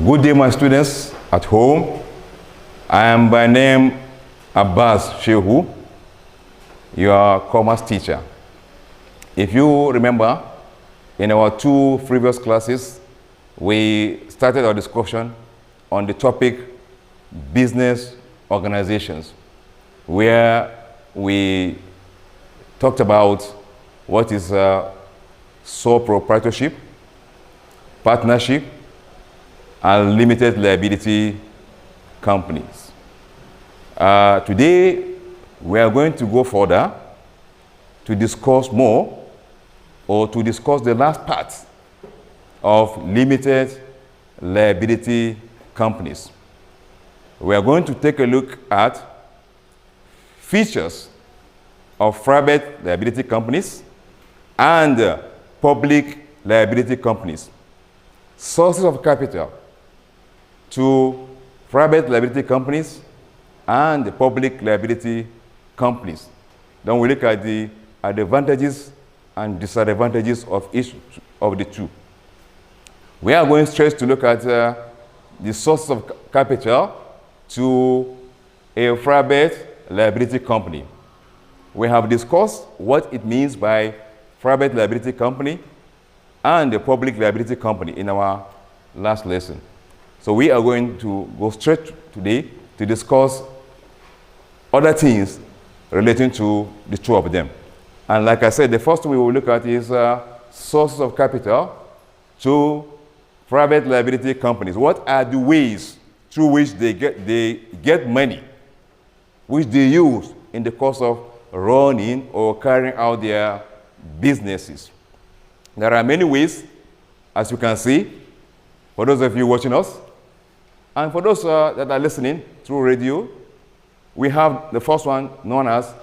Good day, my students at home. I am by name Abbas Shehu, your commerce teacher. If you remember, in our two previous classes, we started our discussion on the topic business organizations, where we talked about what is sole proprietorship, partnership, and limited liability companies. Today, we are going to go further to discuss more, or to discuss the last part of limited liability companies. We are going to take a look at features of private liability companies and public liability companies, sources of capital to private liability companies and public liability companies. Then we look at the advantages and disadvantages of each of the two. We are going straight to look at the sources of capital to a private liability company. We have discussed what it means by private liability company and a public liability company in our last lesson. So we are going to go straight today to discuss other things relating to the two of them. And like I said, the first we will look at is sources of capital to private liability companies. What are the ways through which they get money, which they use in the course of running or carrying out their businesses? There are many ways, as you can see, for those of you watching us. And for those that are listening through radio, we have the first one known as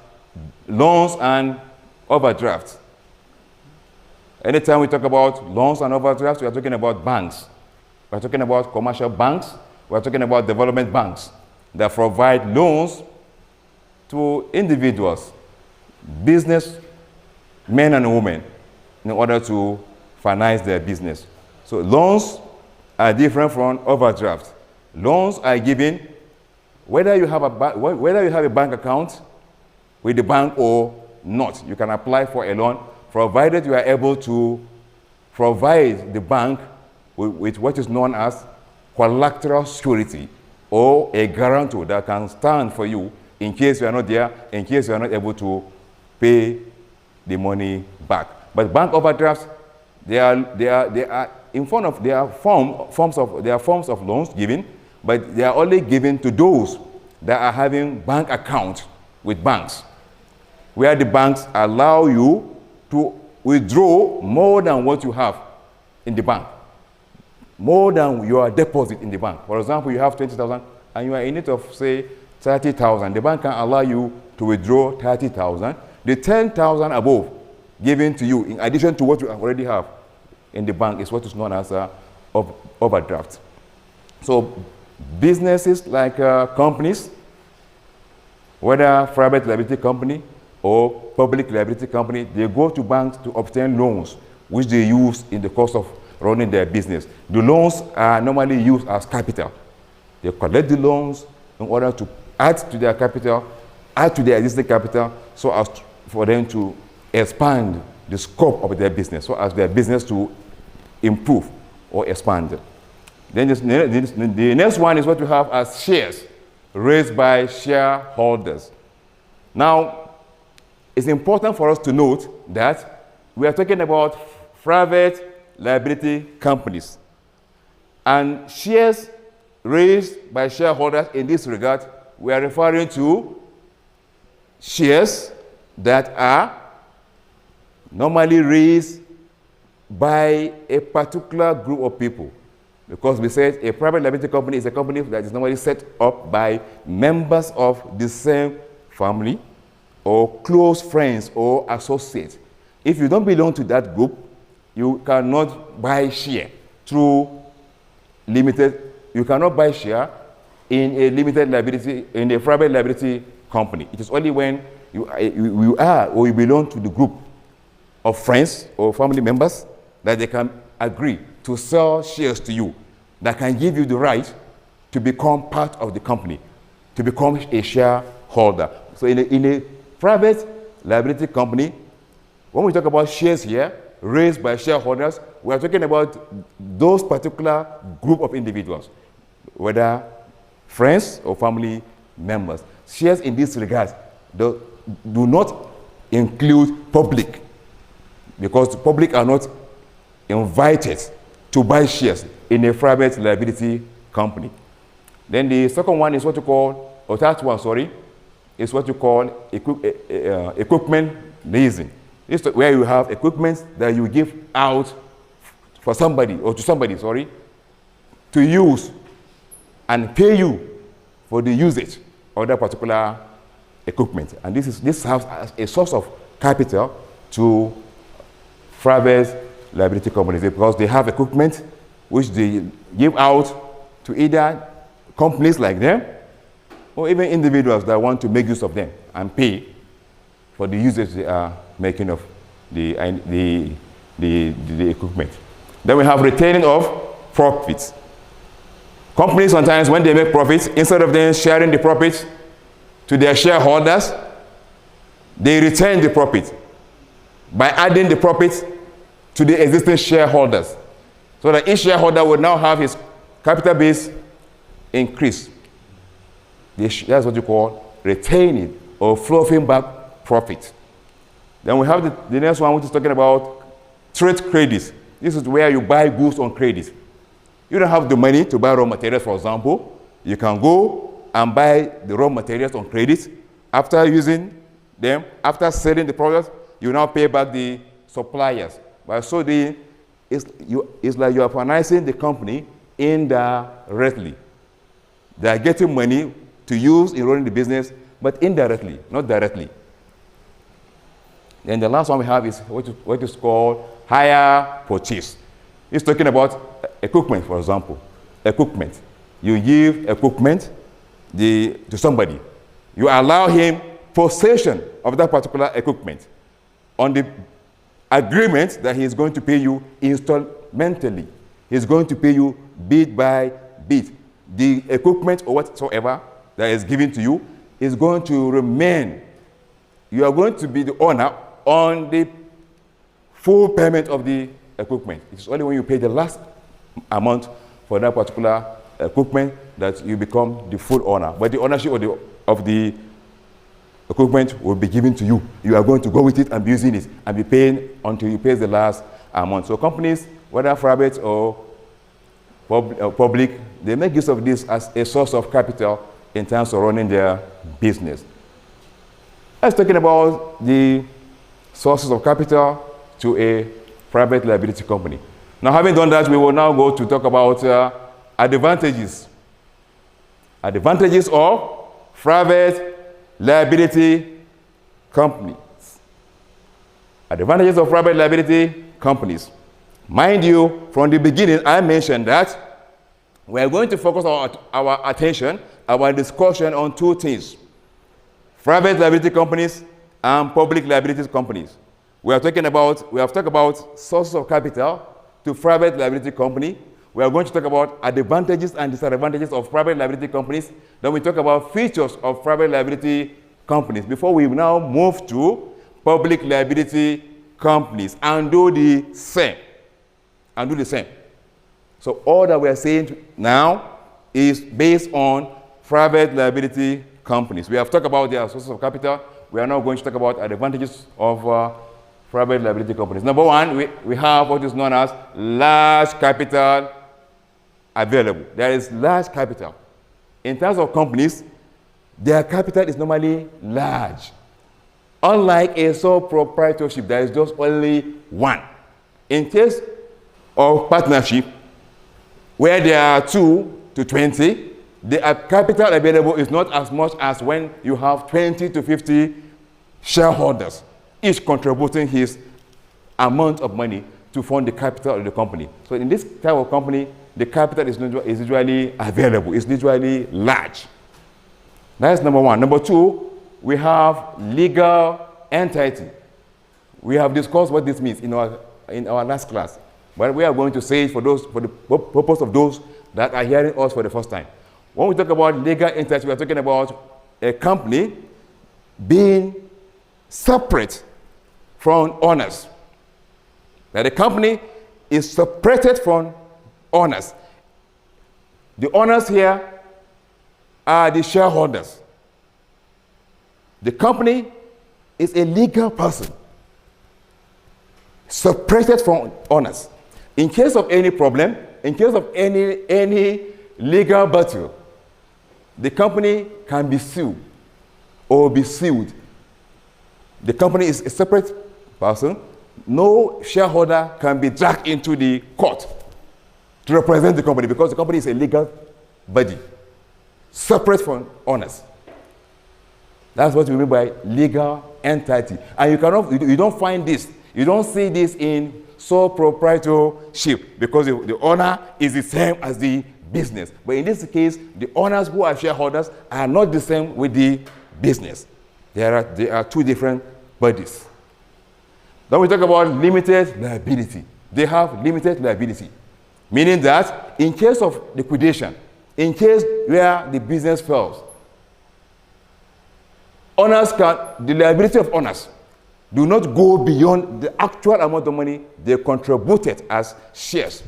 loans and overdrafts. Anytime we talk about loans and overdrafts, we are talking about banks. We are talking about commercial banks. We are talking about development banks that provide loans to individuals, business men and women, in order to finance their business. So loans are different from overdrafts. Loans are given whether you have a bank account with the bank or not. You can apply for a loan provided you are able to provide the bank with what is known as collateral security, or a guarantor that can stand for you in case you are not there, in case you are not able to pay the money back. But bank overdrafts, they are in front of forms of loans given, but they are only given to those that are having bank accounts with banks, where the banks allow you to withdraw more than what you have in the bank, more than your deposit in the bank. For example, you have 20,000 and you are in need of, say, 30,000. The bank can allow you to withdraw 30,000. The 10,000 above given to you, in addition to what you already have in the bank, is what is known as overdraft. So businesses like companies, whether private liability company or public liability company, they go to banks to obtain loans, which they use in the course of running their business. The loans are normally used as capital. They collect the loans in order to add to their capital, add to their existing capital, so as for them to expand the scope of their business, so as their business to improve or expand. Then the next one is what we have as shares raised by shareholders. Now, it's important for us to note that we are talking about private liability companies, and shares raised by shareholders in this regard, we are referring to shares that are normally raised by a particular group of people. Because we said a private liability company is a company that is normally set up by members of the same family or close friends or associates. If you don't belong to that group, you cannot buy share through limited, you cannot buy share in a limited liability, in a private liability company. It is only when you are or you belong to the group of friends or family members that they can agree to sell shares to you that can give you the right to become part of the company, to become a shareholder. So in a private liability company, when we talk about shares here, raised by shareholders, we are talking about those particular group of individuals, whether friends or family members. Shares in this regard do not include public, because the public are not invited to buy shares in a private liability company. Then the second one is what you call, or that one, sorry, is what you call equipment leasing. It's where you have equipment that you give out for somebody, or to somebody, sorry, to use and pay you for the usage of that particular equipment. And this serves as a source of capital to private liability companies, because they have equipment which they give out to either companies like them or even individuals that want to make use of them and pay for the usage they are making of the equipment. Then we have retaining of profits. Companies sometimes, when they make profits, instead of them sharing the profits to their shareholders, they retain the profit by adding the profits to the existing shareholders, so that each shareholder will now have his capital base increase. That's what you call retaining or flowing back profit. Then we have the next one, which is talking about trade credits. This is where you buy goods on credit. You don't have the money to buy raw materials, for example. You can go and buy the raw materials on credit. After using them, after selling the products, you now pay back the suppliers. By so doing, it's like you are financing the company indirectly. They are getting money to use in running the business, but indirectly, not directly. And the last one we have is what is called hire purchase. It's talking about equipment, for example. Equipment. You give equipment to somebody. You allow him possession of that particular equipment on the agreement that he is going to pay you installmentally. He's going to pay you bit by bit. The equipment or whatsoever that is given to you is going to remain. You are going to be the owner on the full payment of the equipment. It's only when you pay the last amount for that particular equipment that you become the full owner. But the ownership of the equipment will be given to you. You are going to go with it and be using it and be paying until you pay the last amount. So companies, whether private or public, they make use of this as a source of capital in terms of running their business. Let's talking about the sources of capital to a private liability company. Now, having done that, we will now go to talk about advantages. Advantages of private liability companies. Advantages of private liability companies. Mind you, from the beginning, I mentioned that we are going to focus our attention, our discussion on two things: private liability companies and public liability companies. We have talked about sources of capital to private liability company. We are going to talk about advantages and disadvantages of private liability companies. Then we talk about features of private liability companies before we now move to public liability companies and do the same. So all that we are saying now is based on private liability companies. We have talked about their sources of capital. We are now going to talk about advantages of private liability companies. Number one, we have what is known as large capital available. There is large capital. In terms of companies, their capital is normally large. Unlike a sole proprietorship, there is just only one. In case of partnership, where there are 2 to 20, the capital available is not as much as when you have 20 to 50 shareholders, each contributing his amount of money to fund the capital of the company. So in this type of company, the capital is usually available, it's usually large. That's number one. Number two, we have legal entity. We have discussed what this means in our last class. But we are going to say it for the purpose of those that are hearing us for the first time. When we talk about legal entity, we are talking about a company being separate from owners. That the company is separated from owners. The owners here are the shareholders. The company is a legal person, separated from owners. In case of any problem, in case of any legal battle, the company can be sued or be sued. The company is a separate person. No shareholder can be dragged into the court to represent the company because the company is a legal body, separate from owners. That's what we mean by legal entity. And you don't find this, you don't see this in sole proprietorship because the owner is the same as the business. But in this case, the owners who are shareholders are not the same with the business. There are two different bodies. Then we talk about limited liability. They have limited liability, meaning that in case of liquidation, in case where the business fails, the liability of owners do not go beyond the actual amount of money they contributed as shares.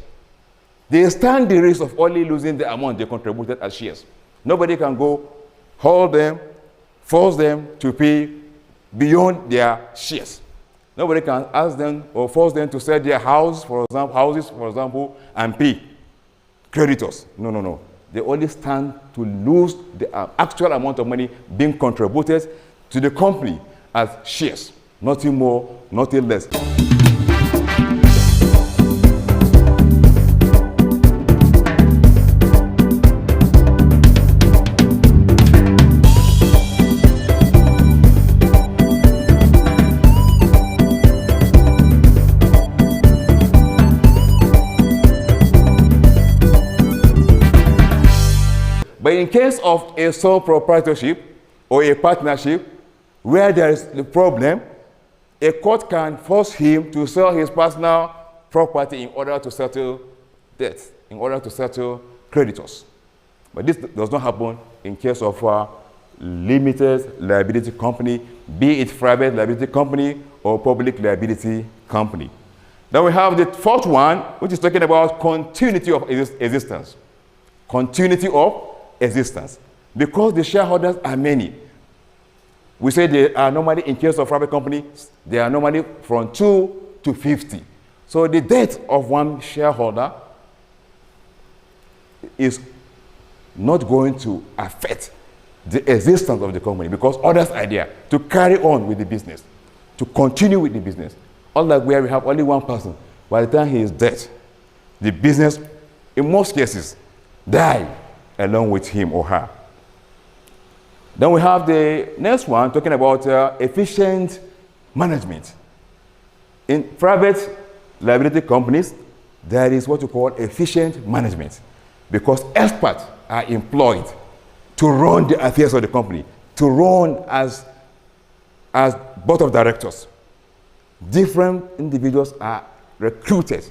They stand the risk of only losing the amount they contributed as shares. Nobody can go hold them, force them to pay beyond their shares. Nobody can ask them or force them to sell their houses, for example, and pay creditors. No. They only stand to lose the actual amount of money being contributed to the company as shares. Nothing more, nothing less. But in case of a sole proprietorship or a partnership where there is the problem, a court can force him to sell his personal property in order to settle debts, in order to settle creditors. But this does not happen in case of a limited liability company, be it private liability company or public liability company. Then we have the fourth one, which is talking about continuity of existence. Continuity of existence. Because the shareholders are many, we say they are normally, in case of private companies, they are normally from 2 to 50. So the death of one shareholder is not going to affect the existence of the company because others are there to carry on with the business, to continue with the business. Unlike where we have only one person, by the time he is dead, the business, in most cases, die along with him or her. Then we have the next one talking about efficient management. In private liability companies, there is what you call efficient management because experts are employed to run the affairs of the company, to run as board of directors. Different individuals are recruited